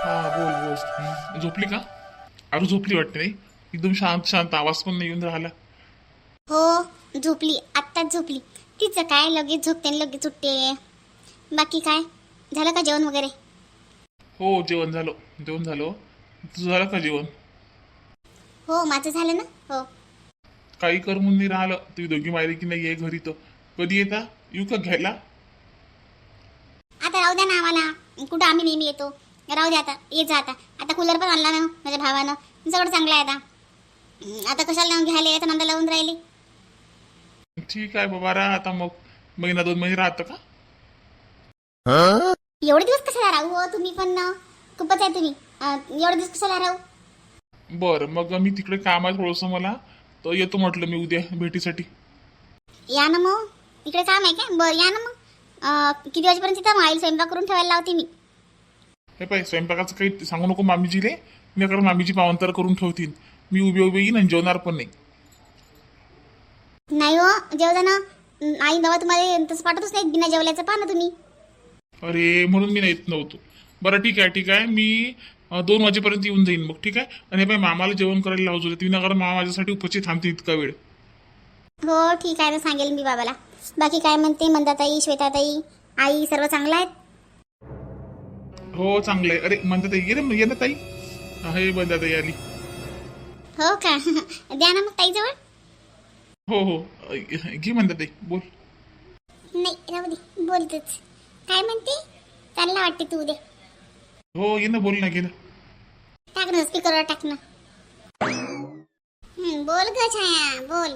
हा बोल बोल. झोपली का? अरे झोपली वाटते नाही. एकदम शांत शांत, आवाज पण नाही येऊन राहिला. हो झोपली, आत्ताच झोपली. तिचं काय लगेच झोपते आणि लगेच उठते. बाकी काय झालं का जेवण वगैरे? हो जेवण झालं. जेवण झालं. तुझं झालं का जेवण? हो माझं झालं ना. हो काही कर म्हणून नाही राहिलं. तुम्ही दोघी मायरी की नाही आहे घरी, तर कधी येता? येऊ का घ्यायला? आता राहू द्या ना आम्हाला, कुठं आम्ही नेहमी येतो. राहू द्या आता, ये जा आता. आता कूलर पण आणला ना माझ्या भावानं, सगळं चांगलं आहे आता. आता कशाला घ्यायला यायचं नांदा लावून राहिले. ठीक आहे बाबा, राहा आता मग. महिना 2 महिने राहतं का? एवढे दिवस कशाला राहू हो तुम्ही पण खूपच आहे तुम्ही. एवढे दिवस कशाला राहू? बरं मग मी तिकडे काम आहे थोडंसं मला, तर येतो म्हटलं मी उद्या भेटीसाठी. या ना मग, इकडे काम आहे का? बरं या ना मग. किती वाजेपर्यंत तिथं मग आईल स्वयंपाक करून ठेवायला लावते मी. हे पाय, स्वयंपाकाचं काही सांगू नको मामीजीले. मी कारण मामीजी पावंतर करून ठेवतील. मी उभे उभे येईन आणि जेवणार पण नाही. नाही हो जेवजा ना. आई बाबा तुम्हाला तसं पाठवतच नाही बिना जेवल्याचं. पहा ना तुम्ही. अरे म्हणून मी नाही येत नव्हतो. बरं ठीक आहे ठीक आहे, मी 2 वाजेपर्यंत येऊन जाईन मग. ठीक आहे. आणि हे पाय, मामाला जेवण करायला लावतो. तुम्ही नका, मामा माझ्यासाठी उपस्थित थांबते इतका वेळ. हो ठीक आहे ना, सांगेल मी बाबाला. बाकी काय म्हणते मंदाताई, श्वेताताई, आई सर्व चांगलं आहेत? हो चांगलं आहे. अरे म्हणतात ये ना ताई. हे बंदा ताई आली. हो का? द्या ना मग ताईजवळ. हो हो. घे म्हणतात ताई, बोल. नाही राहू दे, बोलतच. काय म्हणते? चालला वाटते तू उद्या. हो ये ना, बोल ना, घे ना. टाक ना स्पीकरवर, टाक ना. बोल ग छाया बोल.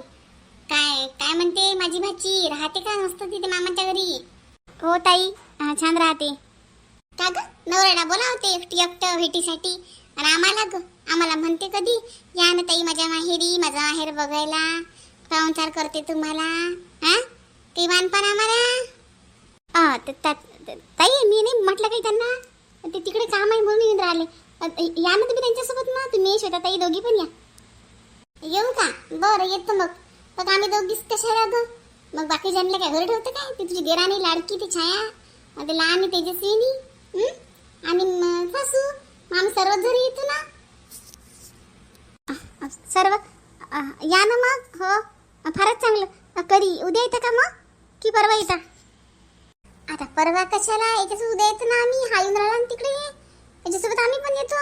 काय काय म्हणते माझी भाची? राहते का मस्त तिथे मामाच्या घरी? हो ताई, छान राहते. का ग नवऱ्याला बोलावते एकटी एकटं भेटीसाठी, आणि आम्हाला ग आम्हाला म्हणते कधी या ना ताई माझ्या माहेरी, माझा माहेर बघायला, पाहुणचार करते तुम्हाला. हा ते मानपान आम्हाला. ताई मी नाही म्हटलं काही त्यांना. ते तिकडे काम आहे म्हणून येऊन राहिले. या ना तुम्ही त्यांच्यासोबत ना, तुम्ही श्वेता ताई दोघी पण या. येऊ का? बरं येतो मग. मग आम्ही दोघीच कशाला ग? मग बाकी जणले काय घरी ठेवतं काय? ती तुझी देराणी लाडकी ती छाया, ते लहान आहे तेजस्विनी, आणि सासू. मग आम्ही सर्वच घरी येतो ना. सर्व या ना मग. हो फारच चांगलं. कधी उद्या येतं का मग, की परवा येता? आता परवा कशाला, याच्यासोबत उद्या येतो ना आम्ही. हा येऊन राहिला तिकडे, याच्यासोबत आम्ही पण येतो.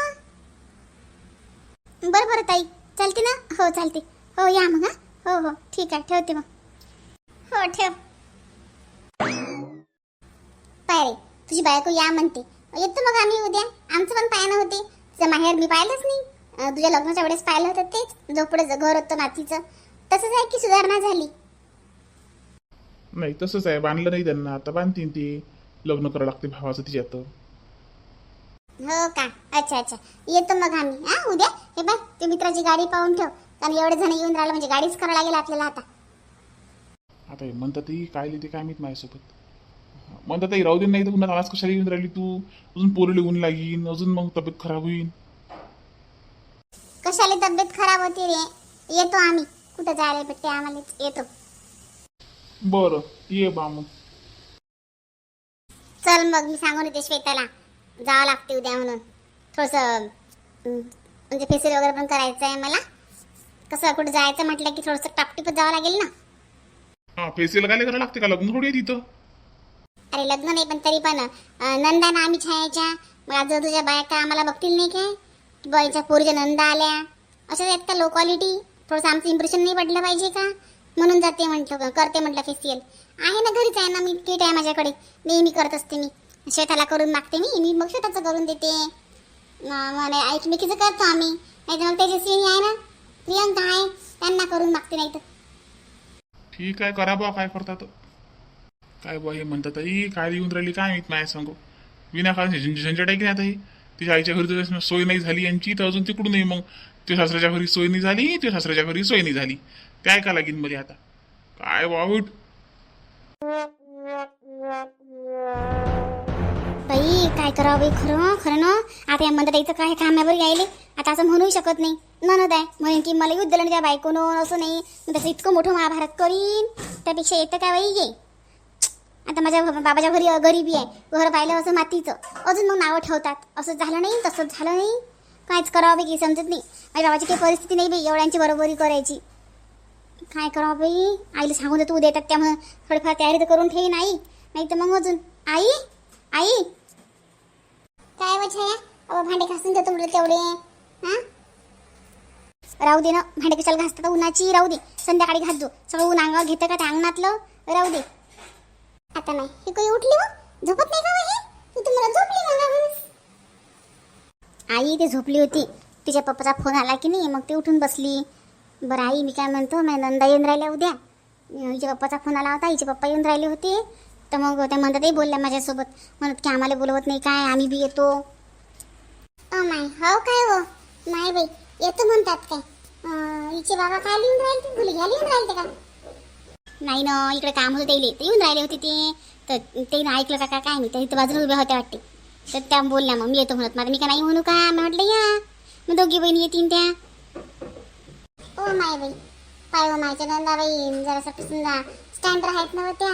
बरं बरं ताई, चालते ना? हो चालते. हो या मग. हा हो हो ठीक आहे, ठेवते मग. हो ठेव. पाय रे, तुझी बायको या म्हणते. येतो मग आम्ही उद्या. आमचं पण पाहणं होते. तुझं माहेर मी पाहिलंच नाही. तुझ्या लग्नाच्या वेळेस पाहिलं होतं तेच, जो पुढे घर होतं नातीचं. तसंच आहे की सुधारणा झाली? नाही तसंच आहे, बांधलं नाही त्यांना, आता बांधतील ते. लग्न करावं लागते भावाचं तिच्यात. हो का? अच्छा अच्छा, येतो मग आम्ही. हा उद्या. हे बघ, ते मित्राची गाडी पाहून ठेव, कारण एवढे जण येऊन राहिलं म्हणजे गाडीच करावं लागेल आपल्याला आता. आता म्हणतात काय लिहिते काय माहित माझ्यासोबत. म्हणतात राहू दे, नाही तर पुन्हा आज कशाला येऊन राहिली तू. अजून पोरं लिहून लागीन, अजून मग तब्येत खराब होईल. कशाला तब्येत खराब होती रे? येतो आम्ही. कुठं जायला भेटते आम्हाला, येतो. बरं ये बा मग. चल मग, मी सांगून येते श्वेताला जावं लागते उद्या म्हणून. थोडंसं म्हणजे फेशियल वगैरे पण करायचं आहे मला. कसं कुठं जायचं म्हटलं की थोडंसं टापटीपच जावं लागेल ना. हा फेशियल काय करायला लागते का? लग्न थोडी आहे तिथं. अरे लग्न नाही पण तरी पण नंदा आम्ही छायाच्या. मग आज तुझ्या बायका आम्हाला बघतील नाही काय, की बाईच्या पोरीच्या नंदा आल्या अशाच आहेत का? Low quality. थोडंसं आमचं इम्प्रेशन नाही पडलं पाहिजे का? म्हणून जाते म्हटलं, करते म्हटलं फेशियल. आहे ना घरीच आहे ना, मी किट आहे माझ्याकडे, नेहमी करत असते मी. श्वेताला करून मागते मी मग श्वेताचं करून देते. मला एकमेकीचं करतो आम्ही. नाही तर मग तेजस्विनी आहे ना, प्रियंका आहे, त्यांना करून मागते. नाही तर ठीक आहे, करा बा काय करतात. काय बा हे म्हणतात काय येऊन राहिली काय माहित माझ्या सांगू. विनाकारण झंझट आहे की नाही आता ही. तिच्या आईच्या घरी तर सोय नाही झाली यांची, तर अजून तिकडून नाही. मग ते सासऱ्याच्या घरी सोय नाही झाली, ते सासऱ्याच्या घरी सोय नाही झाली. ते ऐका लागेल मध्ये आता. काय वाऊट. बाई काय करावं बाई, खरं खरं ना. आता या मंदाताईचं काय काम आहे बरं यायले. आता असं म्हणूही शकत नाही. ननद आहे म्हणून की मला युद्ध लढल्या बायकोनं, असं नाही. मग त्याचं इतकं मोठं महाभारत करीन, त्यापेक्षा येतं काय बाई ये. आता माझ्या बाबाच्या घरी गरिबी आहे, घर पाहिलं असं मातीचं, अजून मग नावं ठेवतात. असं झालं नाही, तसंच झालं नाही, कायच करावं बाई, की समजत नाही. माझ्या बाबाची काही परिस्थिती नाही बाई एवढ्यांची बरोबरी करायची. काय करावं बाई, आईला सांगून देतो उद्या येतात त्यामुळे थोडीफार तयारी तर करून ठेवी नाही तर मग अजून. आई आई काय वछाया, भांडे घासून देतो म्हटलं तेवढे. हां राहू दे ना, भांडे कशाला घासतात उन्हाची, राहू दे, संध्याकाळी घासतो. सगळं ऊन अंगावर घेतं का त्या अंगणातलं, राहू दे. आता नाही, ही काही उठली हो, झोपत नाही का हे? तू तुम्हाला झोपली मग. आई ते झोपली होती, तिच्या पप्पाचा फोन आला की नाही, मग ते उठून बसली. बरं आई, मी काय म्हणतो, माझ्या नंदा येऊन राहिल्या उद्या. हिच्या पप्पाचा फोन आला होता, हिचे पप्पा येऊन राहिले होते, तर मग त्या म्हणतातही बोलल्या माझ्यासोबत, म्हणत की आम्हाला बोलवत नाही काय, आम्ही बी येतो. माय हो काय हो माय बाई, येतो म्हणतात काय? हिचे बाबा काय लिहून राहिले, तुला घ्या लिहून राहिले का? नाही ना, इकडे काम होतं त्याला, ते येऊन राहिले होते ते, तर ते ऐकलं का काय मी, त्या इथं बाजूला उभ्या होत्या वाटते, तर त्या बोलल्या मग मी येतो म्हणत. मग मी का नाही म्हणू का, मी म्हटलं या, मग दोघी बहिणी येतील त्या. ओ माय बाई, पाय हो मायच्या नंदाबाई जरासा समजा स्टँड आहेत ना त्या,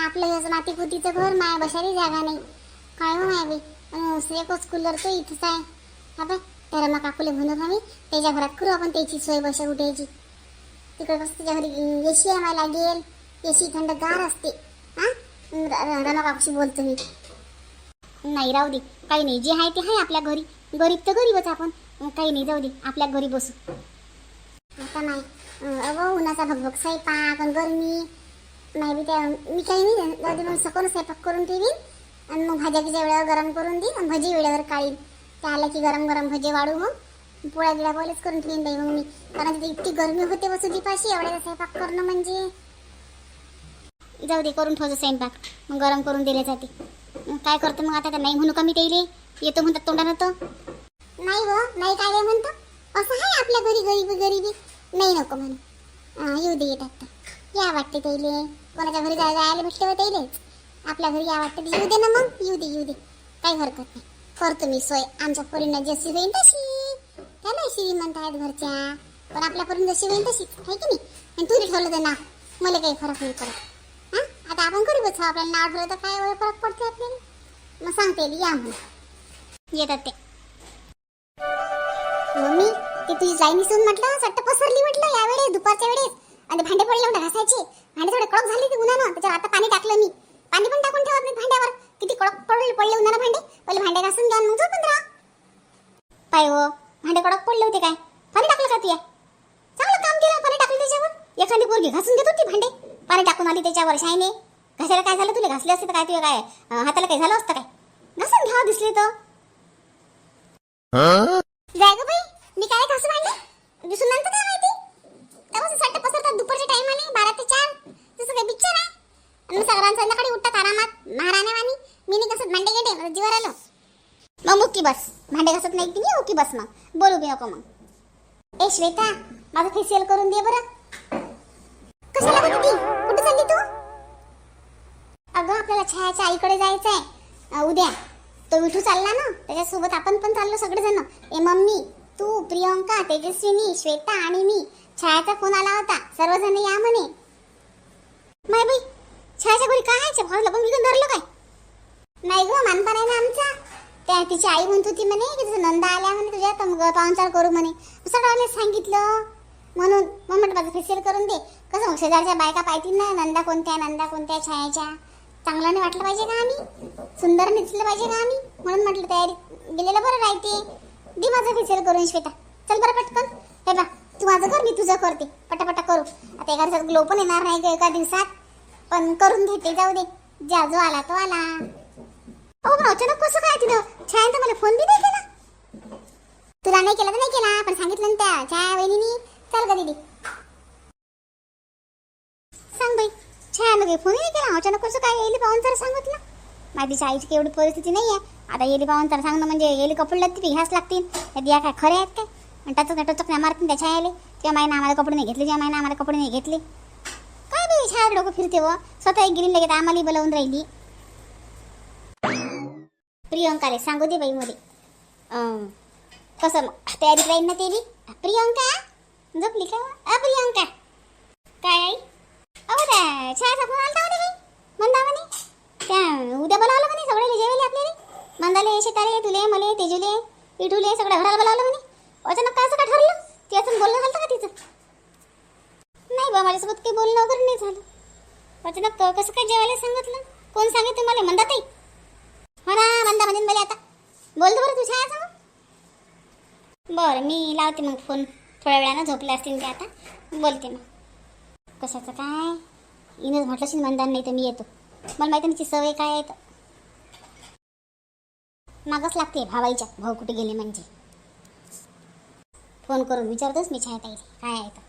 आपलं हे माती कुतीचं घर, माय बसायला जागा नाही. काय हो माय बाई, एकच कूलर तो इथंच आहे. हा बाय, त्या रमा काकूले म्हणत आम्ही त्याच्या घरात करू आपण त्याची सोय बशा उठायची. तिकडे कसं त्याच्या घरी एसी आम्हाला लागेल, एसी थंडगार असते. हां रमा काकूशी बोलतो मी. नाही राहू दे, काही नाही, जे आहे ते आहे आपल्या घरी, गरीब तर गरीबच आपण, काही नाही, जाऊ दे, आपल्या घरी बसू. आता नाही अगं, उन्हाचा भगभग स्वयंपाक आणि गरमी नाही बी, त्या मी काही नाही, जाऊ दे, मग सकून स्वयंपाक करून ठेवीन आणि मग भाज्या गिज्या वेळेवर गरम करून देईन आणि भजी वेळेवर काढीन. त्या आल्या की गरम गरम भजी वाढू, मग पोळ्या गिळ्या पहिलेच करून ठेवीन बाई मग मी, कारण तिथे इतकी गरमी होते वसुदीपाशी, एवढ्याचा स्वयंपाक करणं म्हणजे. जाऊ दे, करून ठेवतो स्वयंपाक, मग गरम करून दिले जाते. काय करतो मग आता, नाही म्हणू का मी त्याइले, येतो म्हणतात तोंडानं तर. नाही हो, नाही काय म्हणतो, असं आहे आपल्या घरी गरिबी, नाही नको म्हणून. येऊ दे येतात तर या वाटते त्याइले, कोणाच्या घरी जायला भेटले हो त्याइले, आपल्या घरी या वाटते येऊ दे ना, मग येऊ दे, काही हरकत नाही, करतो मी सोय. आमच्या पोरीनं जशी होईल तशी, त्याला श्रीमंत आहेत घरच्या, पण आपल्या पोरीनं जशी होईल तशीच आहे की नाही. आणि तुला ठेवलं तर ना, मला काही फरक नाही पडत. हां आता आपण गरीबच आहोत, आपल्याला नाव ठेवलं तर काय एवढं फरक पडते आपल्याला. मग सांगते या म्हणून, येतात ते. मम्मी ते तुझी जाई निसून म्हटलं सट्ट पसरली म्हटलं यावेळेस दुपारच्या वेळेस, आणि भांडे पडले एवढे घासायचे, भांडे थोडे कडक झाले ते उन्हानं, त्याच्यावर आता पाणी टाकलं मी, पाणी पण टाकून ठेवत नाही भांड्यावर, किती कडक पडले उन्हानं भांडे, पहिले भांडे घासून घ्या मग झोपून राहा. पाय हो, भांडे कडक पडले होते काय, पाणी टाकलं का तुया, चांगलं काम केलं, पाणी टाकलं त्याच्यावर. एखादी पोरगी घासून घेत होती भांडे, पाणी टाकून आली त्याच्यावर, शायने घासायला काय झालं, तुला घासले असते तर काय, तुला काय हाताला काय झालं असतं काय, घासून घ्यावं दिसले तर. जाय गं बाई, मी काय घासून आणले, दिसून नंतर काय माहिती, तेव्हा सट्ट पसरतात दुपारच्या टाइमाने 12 ते 4, तसं काही पिक्चर आहे. आणि सगळ्यांना संध्याकाळी उठतात आरामात महाराण्यावानी, मी नाही कसं भांडे गेले, मला जीवर आलं. मग मुक्की बस, भांडे घासत नाही की नाही, ओके बस, मग बोलू बी नको. मग ए श्वेता, माझं फेशियल करून दे बरं. कशाला गं दीदी, कुठे चालली तू? अगं आपल्याला छायाच्या आईकडे जायचं आहे उद्या, तो विठू चालला ना, त्याच्यासोबत आपण पण चाललो सगळेजण. ए मम्मी, तू, प्रियंका, तेजस्विनी, श्वेता आणि मी. छायाचा फोन आला होता, सर्वजण या म्हणे. माय बाई, छायाच्या घरी काय आहे, भाऊ लगून बिगून धरलं काय? नाही गं, मानपण आहे ना आमचा. त्या तिची आई म्हणत होती म्हणे की तुझं नंदा आल्या म्हणे तुझ्या, तर मग पाहुणचार करू म्हणे. सगळ्यांनी सांगितलं म्हणून मग म्हटलं माझं फेशियल करून दे. कसं मग शेजारच्या बायका पाहतील ना, नंदा कोणत्या छायाच्या, चांगलं नाही वाटलं पाहिजे का आम्ही, सुंदर दिसलं पाहिजे का आम्ही, म्हणून म्हटलं तयारी गेलेलं बरं राहते. दे माझं फेशियल करून श्वेता, चल बरं पटकन. हे बा, तू माझं कर, मी तुझं करते, पटापटा करू. आता एका दिवसात ग्लो पण येणार नाही का एका दिवसात, पण करून घेते, जाऊ दे, ज्या जो आला तो आला. हो पण अचानक कसं काय, तिनं छायानं तर मला फोन बी नाही केला. तुला नाही केला तर नाही केला, पण सांगितलं ना त्या छाया वहिनीनी. चल ग दीदी, सांग बाई, छायानं काही फोन नाही केला, अचानक कसं काय येईल पाहून तर सांगितलं. माझी आईची एवढी परिस्थिती नाही आहे, आता येली पाहून तर सांगणं म्हणजे येली कपडे लागतील, ह्याच लागतील, या काय खरे आहेत काय, आणि टचक नाही मारतील त्याच्या आले. तेव्हा माईनं आम्हाला कपडे नाही घेतले, जेव्हा माईनं आम्हाला कपडे नाही घेतले. काय बाई छाया डोकं फिरते व, स्वतः एक गिरीन लगेच आम्हाला बोलावून राहिली. प्रियंकाले सांगू दे बाई मध्ये, कसं मग तयारीत राहील ना तेली. प्रियंका झोपली का? प्रियंका काय आई, अहो त्या छायाचा फोन आलता म्हणे बाई, म्हणता म्हणे त्या उद्या बोलावलं म्हणे सगळे जेवले आपल्याला मंदाले शेताले तुले मले तेजुले इटूले सगळं घराला बोलावलं म्हणे. अचानक काय असं का ठरलं ते अजून बोलणं झालं का तिचं? नाही बा माझ्यासोबत काही बोलणं वगैरे नाही झालं. अचानक कसं काय जेवायला सांगितलं? कोण सांगितलं तुम्हाला? मंदा ताई. हो ना मंदा म्हणजे मला आता बोलतो बरं तू छाया सांग. बरं मी लावते मग फोन. थोड्या वेळानं झोपले असतील ते आता. बोलते मग. कशाचं काय इनंच म्हटलं शिन मंदान नाही तर मी येतो. मला माहिती तिची सवय काय आहे तर मागच लागते भावाईच्या. भाऊ कुठे गेले म्हणजे फोन करून विचारतोच मी छाया ताई काय आहे तर.